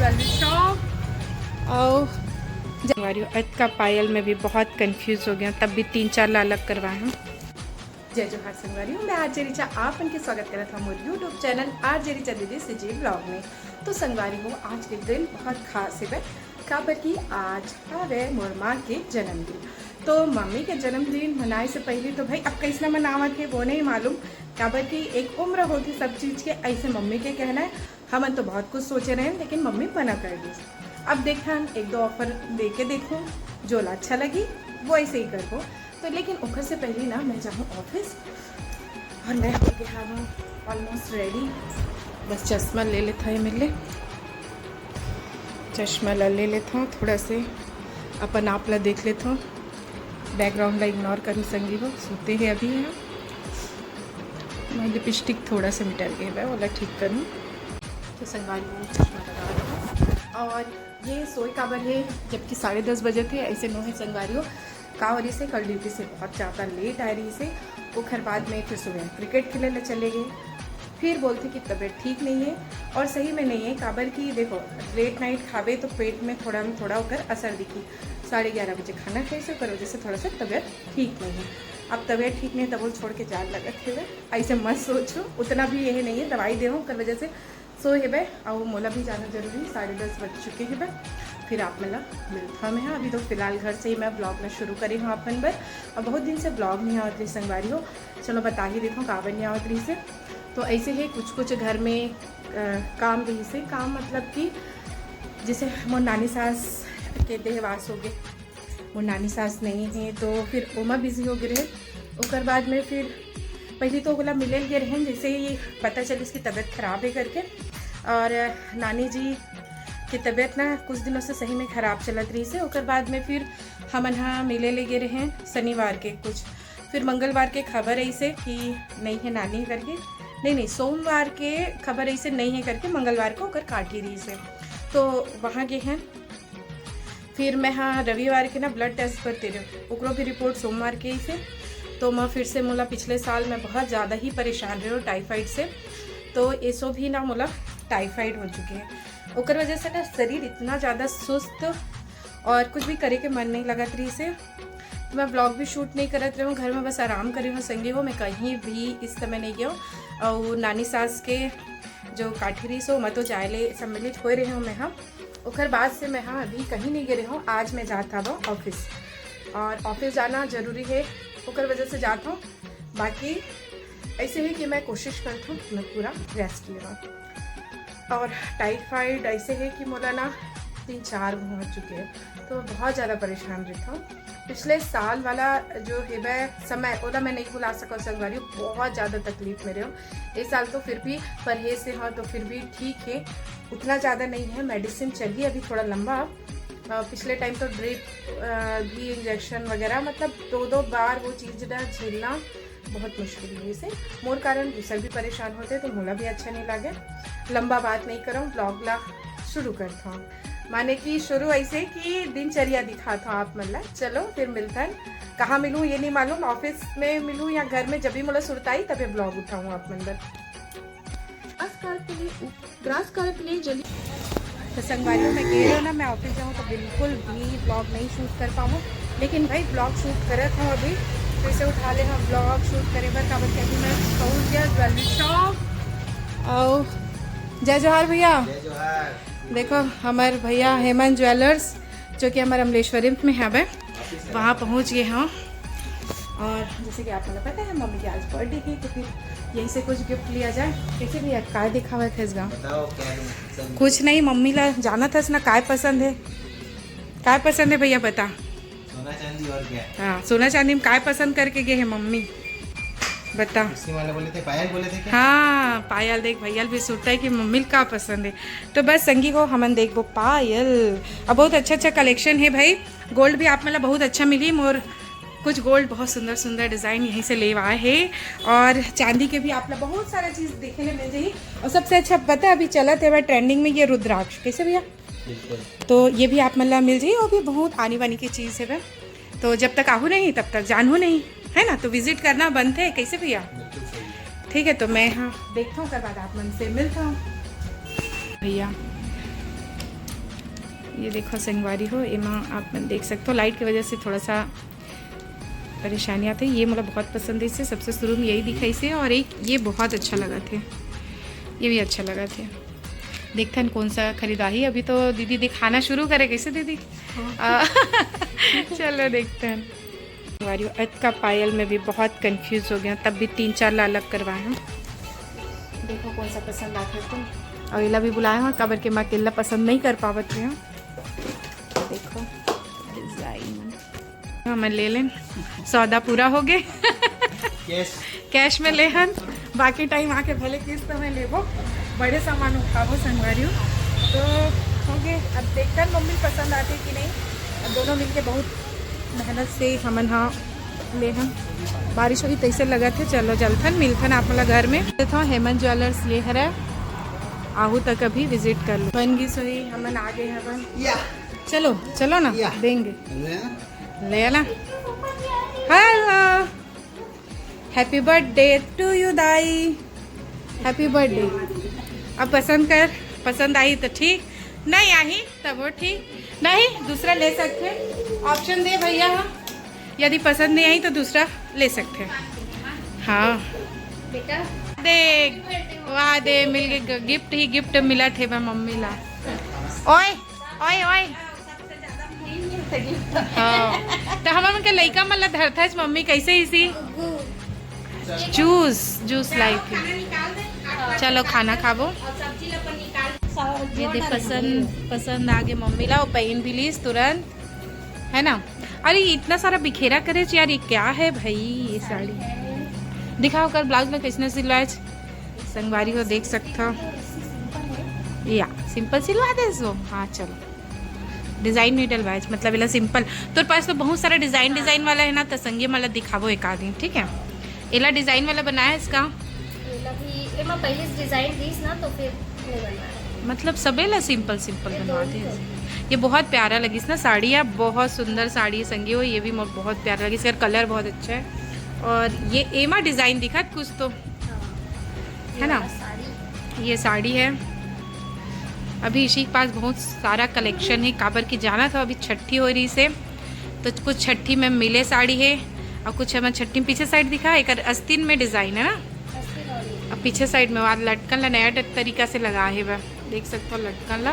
Jewellery shop. और हमारी आज का पायल में भी बहुत कंफ्यूज हो गया, तब भी 3-4 अलग करवाए हैं। जय जोहार संगवारी, मैं आरजे रिचा आप उनके स्वागत करता हूँ मोर यूट्यूब चैनल आरजे रिचा दीदी सिजी ब्लॉग में। तो संगवारी हो आज के दिन बहुत खास है काबर की आज है मोर माँ के जन्मदिन। तो मम्मी के जन्मदिन मनाए से पहले तो भाई अब कैसे मनावत है वो नहीं मालूम, काबर की एक उम्र होती सब चीज़ के। ऐसे मम्मी के कहना है हम तो बहुत कुछ सोचे रहे हैं लेकिन मम्मी मना कर दी। अब देखा एक दो ऑफर दे के देखूँ, जो अच्छा लगी वो ऐसे ही कर दो। तो लेकिन ओखर से पहले ना मैं जाऊँ ऑफिस और मैं हो गया हूँ ऑलमोस्ट रेडी। बस चश्मा ले लेता है मेरे लिए, चश्मा ले लेता हूँ, थोड़ा से अपन आप ला देख लेता हूँ, बैकग्राउंड ला इग्नोर करूँ। संगी वो सोते हैं अभी यहाँ, मैं लिपस्टिक थोड़ा सा मिटर गया है वाला ठीक करूँ। तो संगवारी को चश्मा लगा रहा हूँ और ये सोई काबर है जबकि 10:30 बजे थे। ऐसे नो है संगवारियों का वजह से कल ड्यूटी से बहुत ज़्यादा लेट आ रही से उखर बाद में फिर सुबह क्रिकेट खेलने चले गए। फिर बोलते कि तबीयत ठीक नहीं है और सही में नहीं है काबर की देखो लेट नाइट खावे तो पेट में थोड़ा होकर असर दिखी। 11:30 बजे खाना खाए से वजह से थोड़ा सा तबीयत ठीक नहीं है। अब तबीयत ठीक नहीं है तब छोड़ के जान लगत है ऐसे मत सोचो, उतना भी यही नहीं है, दवाई दे कर वजह से सो है भाई। और मोला भी जाना जरूरी, 10:30 बज चुके हैं भाई। फिर आप मला मिलता मैं हाँ अभी तो फिलहाल घर से ही मैं ब्लॉग में शुरू करी हूँ अपन पर। और बहुत दिन से ब्लॉग नहीं आवत रही संगवारी हो, चलो बता ही देखो काबर नहीं आवत रही से। तो ऐसे है कुछ घर में काम रही से, काम मतलब कि जैसे मोर नानी सास के देहवास हो गए, मोर नानी सास नहीं है तो फिर ओमा बिजी हो गए। उसके बाद में फिर पहले तो बोला मिले गए रहें, जैसे ही पता चली इसकी तबीयत ख़राब है करके। और नानी जी की तबीयत ना कुछ दिनों से सही में ख़राब चलत रही से। उसके बाद में फिर हम यहाँ मिले ले गए रहें शनिवार के कुछ, फिर मंगलवार के खबर ऐसे कि नहीं है नानी करके, नहीं सोमवार के खबर ऐसे नहीं है करके मंगलवार को होकर काटी रही से। तो वहाँ गए हैं। फिर मैं हाँ रविवार के ना ब्लड टेस्ट करते रहे, ओकरो भी रिपोर्ट सोमवार के ही से। तो मैं फिर से मोला पिछले साल मैं बहुत ज़्यादा ही परेशान रही हूँ टाइफाइड से। तो ऐसो भी ना मोला टाइफाइड हो चुके हैं, ओकर वजह से ना शरीर इतना ज़्यादा सुस्त और कुछ भी करे के मन नहीं लगत रही से। तो मैं ब्लॉग भी शूट नहीं करत रही हूँ, घर में बस आराम करी हूँ। संगी हो मैं कहीं भी इस समय नहीं गया हूँ। और नानी सास के जो काठी रही सो मैं तो जाए सम्मिलित हो रहे हूँ मैं हाँ। उखर बाद से मैं हाँ अभी कहीं नहीं गए हूँ। आज मैं जाता हूँ ऑफिस और ऑफिस जाना ज़रूरी है, उकर वजह से जाता हूँ। बाकी ऐसे ही कि मैं कोशिश करता हूँ कि मैं पूरा रेस्ट लेना। और टाइफाइड ऐसे है कि मोला ना 3-4 हो चुके हैं, तो बहुत ज़्यादा परेशान रहता हूँ। पिछले साल वाला जो है वह समय ओला मैं नहीं भुला सका संगवारी, बहुत ज़्यादा तकलीफ में रही हूँ। इस साल तो फिर भी परहेज से हाँ तो फिर भी ठीक है, उतना ज़्यादा नहीं है। मेडिसिन चलिए अभी थोड़ा लंबा, पिछले टाइम तो ड्रिप भी इंजेक्शन वगैरह मतलब 2 बार वो चीज़ झेलना बहुत मुश्किल है। इसे मोर कारण दूसर भी परेशान होते तो मोला भी अच्छा नहीं लगे। लंबा बात नहीं करूँ, ब्लॉग ला शुरू करता हूँ। माने कि शुरू ऐसे कि दिनचर्या दिखाता हूँ आप मतलब। चलो फिर मिलता है, कहाँ मिलूँ ये नहीं मालूम, ऑफिस में मिलूँ या घर में, जब भी मोला सुरताई तभी ब्लॉग उठाऊँ आप मंदिर ग्रास के लिए जल्दी। तो संगवारियों में कह रहे हो ना मैं ऑफिस जाऊँ तो बिल्कुल भी ब्लॉग नहीं शूट कर पाऊँ, लेकिन भाई ब्लॉग शूट करत हूँ अभी फिर से उठा ले हम ब्लॉग शूट करे बर काबर अभी मैं पहुँच गया ज्वेलरी शॉप। और जय जोहार भैया, देखो हमारे भैया हेमंत ज्वेलर्स जो कि हमारे अमलेश्वरी में है भाई, वहाँ पहुँच गए हैं। और जैसे कि आपको पता है मम्मी की आज बर्थडे थी तो फिर यहीं से कुछ गिफ्ट लिया जाए। कैसे भैया काय दिखावा थे इस गाँव? कुछ नहीं, मम्मी ला जाना था ना काय पसंद है, काय पसंद है भैया बता? सोना चांदी और क्या? हाँ सोना चांदी में काय पसंद करके गए हैं मम्मी बता? वाले बोले थे पायल बोले थे क्या? हाँ पायल देख भैया भी सोचता है कि मम्मी का पसंद है। तो बस संगी को हमन देख वो पायल, अब बहुत अच्छा कलेक्शन है भाई। गोल्ड भी आप मतलब बहुत अच्छा मिली मोर, कुछ गोल्ड बहुत सुंदर डिज़ाइन यहीं से ले आए हैं। और चांदी के भी आप लोग बहुत सारा चीज़ देखने मिल जाएगी। और सबसे अच्छा पता है अभी चला थे ट्रेंडिंग में ये रुद्राक्ष, कैसे भैया? तो ये भी आप मतलब मिल जाइए, और भी बहुत आनी वानी की चीज़ है वह। तो जब तक आहू नहीं तब तक जानू नहीं है ना, तो विजिट करना बंद है कैसे भैया? ठीक है तो मैं हाँ देखता हूँ, कर बाद आप मन से मिलता हूँ भैया। ये देखो संगवारी हो एमा आप देख सकते हो लाइट की वजह से थोड़ा सा परेशानी आती है। ये मतलब बहुत पसंद है इसे, सबसे शुरू में यही दिखाई से, और एक ये बहुत अच्छा लगा थे, ये भी अच्छा लगा थे। देखते हैं कौन सा खरीदा ही। अभी तो दीदी दिखाना शुरू करे कैसे दीदी। चलो देखते हैं। संगवारी अत का पायल में भी बहुत कंफ्यूज हो गया, तब भी 3-4 अलग करवाए हैं। देखो कौन सा पसंद आता है तुम। और इला भी बुलाए हैं कबर के माँ केला पसंद नहीं कर पावत रहे हैं। देखो डिजाइन मैं ले लें, सौदा पूरा हो गए। कैश में ले हन, बाकी टाइम आके भले किस्त में लेबो, बड़े सामान उठाबो संगवारी तो हो गए। अब देखते हैं मम्मी पसंद आते कि नहीं। अब दोनों मिलके बहुत मेहनत से हमन हाँ ले हम। बारिश होगी तैसे लगा थे। चलो जलथन मिलथन आप मतलब घर में तो हेमंत ज्वेलर्स ये है, आहू तक अभी विजिट कर लो। बन गई सोई हमन आगे हैं। चलो चलो ना देंगे ले ना। Hello happy birthday to you दाई, हैप्पी बर्थडे। अब पसंद कर, पसंद आई तो ठीक, नहीं आई तब वो ठीक, नहीं दूसरा ले सकते ऑप्शन दे भैया। हाँ यदि पसंद नहीं आई तो दूसरा ले सकते हैं। हाँ बेटा देख वाह दे मिल गए गिफ्ट ही गिफ्ट मिला थे मैं मम्मी ला। ओए ओए ओए हाँ तो हमारे के लड़का मतलब धरता है मम्मी कैसे इसी जूस लाई थी। चलो खाना खाबो। ये दे पसंद आ गए मम्मी ला, पहन भी लीस तुरंत है ना। अरे इतना सारा बिखेरा करे यार, ये क्या है भाई। ये साड़ी दिखाओ कर ब्लाउज में किसने सिलवाए संगवारी हो देख सकते हो। या सिंपल सिलवा दे सो। हाँ चलो डिजाइन नहीं डलवाए मतलब इला सिंपल। तो पास तो बहुत सारा डिजाइन वाला है ना, तो संगे मतलब दिखावो एक आदमी ठीक है। इला डिजाइन वाला बनाया इसका पहले डिजाइन दीस ना तो फिर मतलब सबेला सिंपल बनवा दे। ये बहुत प्यारा लगी ना साड़ी है, बहुत सुंदर साड़ी संगी हो। ये भी बहुत प्यारा लगी, इसका कलर बहुत अच्छा है। और ये एमा डिजाइन दिखा कुछ तो है ना। ये साड़ी है। अभी इसी के पास बहुत सारा कलेक्शन है। काबर की जाना था, अभी छठी हो रही से तो कुछ छठी में मिले साड़ी है और कुछ हमें छठी में पीछे साइड दिखा एक अस्तीन में डिजाइन है ना। अब पीछे साइड में वहाँ लटकन ला नया तरीका से लगा है वह देख सकते हो लटकन ला।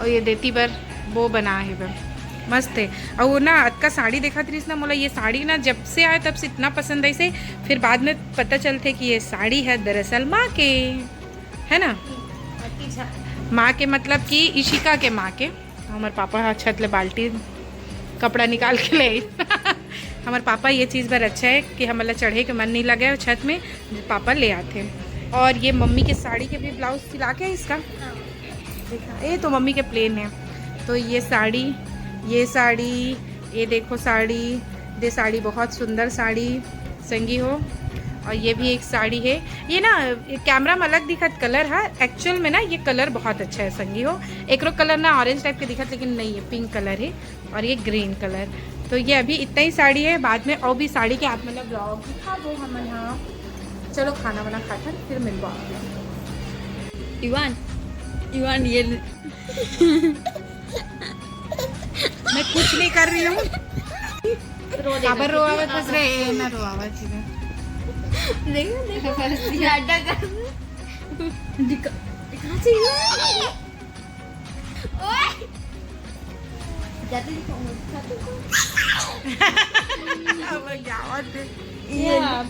और ये देती बार वो बना है वह मस्त है। और वो ना अत का साड़ी देखा थी ना मोला, ये साड़ी ना जब से आए तब से इतना पसंद आई से, फिर बाद में पता चलते कि ये साड़ी है दरअसल माँ के है ना। माँ के मतलब कि इशिका के माँ के। हमारे पापा छत ले बाल्टी कपड़ा निकाल के ले हमारे पापा ये चीज़ बार अच्छा है कि हमारा चढ़े के मन नहीं लगे छत में, पापा ले आते। और ये मम्मी के साड़ी के भी ब्लाउज सिला के इसका देखा, ये तो मम्मी के प्लेन है। तो ये साड़ी ये देखो साड़ी बहुत सुंदर साड़ी संगी हो। और ये भी एक साड़ी है। ये ना कैमरा में अलग दिखत कलर है, एक्चुअल में ना ये कलर बहुत अच्छा है संगी हो। एक कलर ना ऑरेंज टाइप के दिखत लेकिन नहीं है, पिंक कलर है और ये ग्रीन कलर। तो ये अभी इतना ही साड़ी है, बाद में और भी साड़ी के आप मतलब ब्लॉग दिखा दो हम। हाँ चलो खाना वाना खाता फिर मिलवा इवान ये मैं कुछ नहीं कर रही हूँ। खबर रोआवत बस रे ना रोआवत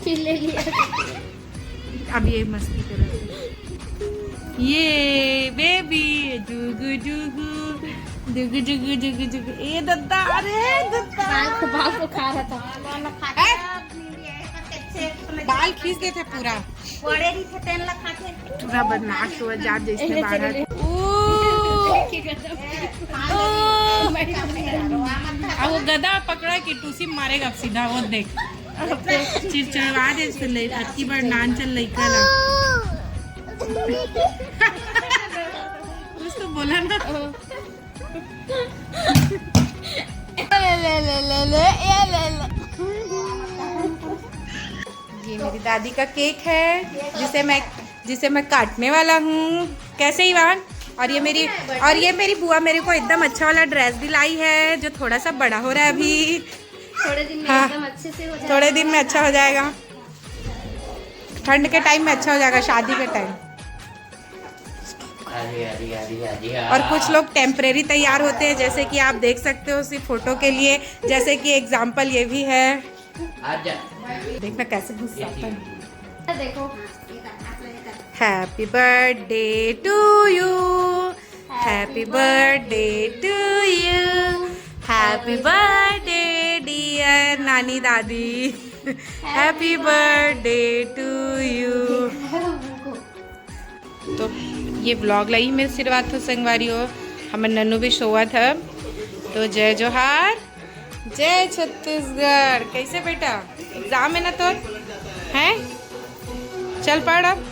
फिर ले लिया। अब ये मस्ती कर ये बेबी जुगु जुगु जुगु जुगु जुगु जुगु ए दद्दा अरे दद्दा बाल को खा रहा था। बाल खींच गए थे पूरा पूरा बदमाश हुआ जात जैसे बाहर। अब वो गधा पकड़ा कि टूसी मारेगा अब सीधा वो देख चिड़चिड़वा दे इसको ले अति बार नान चल लइका ला कुछ तो बोला ना। ये मेरी दादी का केक है जिसे मैं काटने वाला हूँ। कैसे इवान और ये मेरी बुआ मेरे को एकदम अच्छा वाला ड्रेस दिलाई है, जो थोड़ा सा बड़ा हो रहा है अभी। थोड़े दिन में हाँ, एकदम अच्छे से हो जाएगा। थोड़े दिन में अच्छा हो जाएगा, ठंड के टाइम में अच्छा हो जाएगा, शादी के टाइम। और कुछ लोग टेम्परेरी तैयार होते हैं, जैसे कि आप देख सकते हो सिर्फ फोटो के लिए, जैसे कि एग्जाम्पल ये भी है। देखना कैसे गुस्सा आता है। देखो, happy birthday to you, happy birthday to you, happy birthday dear नानी दादी, हैप्पी बर्थडे टू यू। तो ये ब्लॉग लाई मेरे सिरवात हो संगवारी हो, हमारे नन्नू भी शोआ था। तो जय जोहार, जय छत्तीसगढ़। कैसे बेटा, एग्जाम है ना तो है, चल पढ़ अब।